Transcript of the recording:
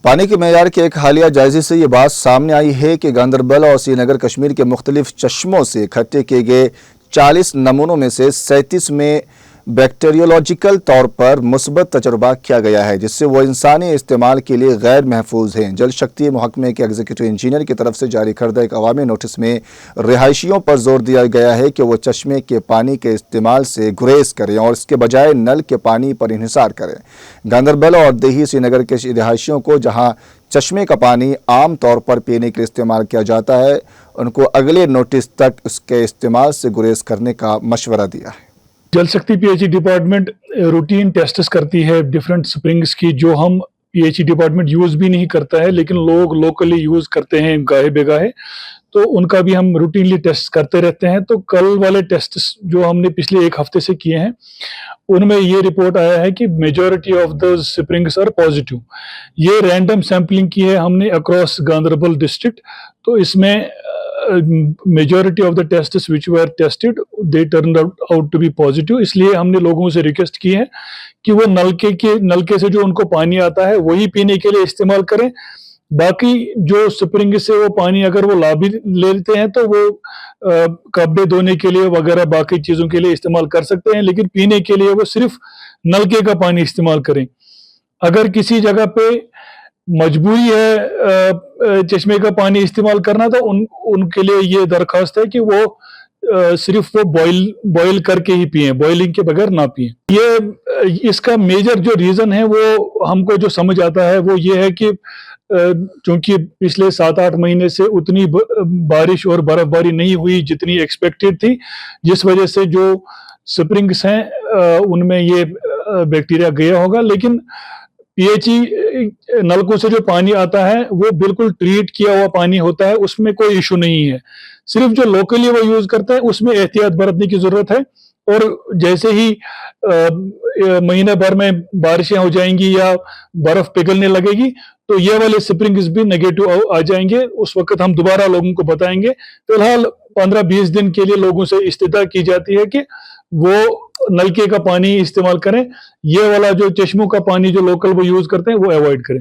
پانی کے معیار کے ایک حالیہ جائزے سے یہ بات سامنے آئی ہے کہ گاندربل اور سری نگر کشمیر کے مختلف چشموں سے اکٹھے کیے گئے 40 نمونوں میں سے 37 میں بیکٹیریولوجیکل طور پر مثبت تجربہ کیا گیا ہے، جس سے وہ انسانی استعمال کے لیے غیر محفوظ ہیں۔ جل شکتی محکمے کے ایگزیکٹو انجینئر کی طرف سے جاری کردہ ایک عوامی نوٹس میں رہائشیوں پر زور دیا گیا ہے کہ وہ چشمے کے پانی کے استعمال سے گریز کریں اور اس کے بجائے نل کے پانی پر انحصار کریں۔ گاندربل اور دیہی سری نگر کے رہائشیوں کو جہاں چشمے کا پانی عام طور پر پینے کے لیے استعمال کیا جاتا ہے، ان کو اگلے نوٹس تک اس کے استعمال سے گریز کرنے کا مشورہ دیا ہے۔ Jal Shakti P H E department routine tests کرتی ہے ڈیفرنٹ سپرنگز کی، جو ہم P H E department use بھی نہیں کرتا ہے لیکن لوگ لوکلی یوز کرتے ہیں گاہے بے گاہے، تو ان کا بھی ہم روٹینلی ٹیسٹ کرتے رہتے ہیں۔ تو کل والے ٹیسٹس جو ہم نے پچھلے ایک ہفتے سے کیے ہیں ان میں یہ رپورٹ آیا ہے کہ majority of the springs are positive. یہ رینڈم سیمپلنگ کی ہے ہم نے اکراس گاندربل ڈسٹرکٹ، تو اس میں majority of the tests which were tested they turned out to be positive۔ اس لیے ہم نے لوگوں سے ریکویسٹ کی ہے کہ وہ نلکے سے جو ان کو پانی آتا ہے وہی پینے کے لیے استعمال کریں۔ باقی جو سپرنگ سے وہ پانی اگر وہ لا بھی لیتے ہیں تو وہ کپڑے دھونے کے لیے وغیرہ باقی چیزوں کے لیے استعمال کر سکتے ہیں، لیکن پینے کے لیے وہ صرف نلکے کا پانی استعمال کریں۔ اگر کسی جگہ پہ مجبوری ہے چشمے کا پانی استعمال کرنا تو ان کے لیے یہ درخواست ہے کہ وہ صرف وہ بوائل کر کے ہی پئیں، بوائلنگ کے بغیر نہ پئیں۔ یہ اس کا میجر جو ریزن ہے وہ ہم کو جو سمجھ آتا ہے وہ یہ ہے کہ چونکہ پچھلے 7-8 مہینے سے اتنی بارش اور برف باری نہیں ہوئی جتنی ایکسپیکٹڈ تھی، جس وجہ سے جو سپرنگس ہیں ان میں یہ بیکٹیریا گیا ہوگا۔ لیکن پی ایچ ای نلکوں سے جو پانی آتا ہے وہ بالکل ٹریٹ کیا ہوا پانی ہوتا ہے، اس میں کوئی ایشو نہیں ہے۔ صرف جو لوکلی وہ یوز کرتا ہے اس میں احتیاط برتنے کی ضرورت ہے، اور جیسے ہی مہینے بھر میں بارشیں ہو جائیں گی یا برف پگھلنے لگے گی تو یہ والے سپرنگز بھی نیگیٹو آ جائیں گے، اس وقت ہم دوبارہ لوگوں کو بتائیں گے۔ فی الحال 15-20 دن کے لیے لوگوں سے استدعا کی جاتی ہے کہ وہ نلکے کا پانی استعمال کریں، یہ والا جو چشموں کا پانی جو لوکل وہ یوز کرتے ہیں وہ ایوائڈ کریں۔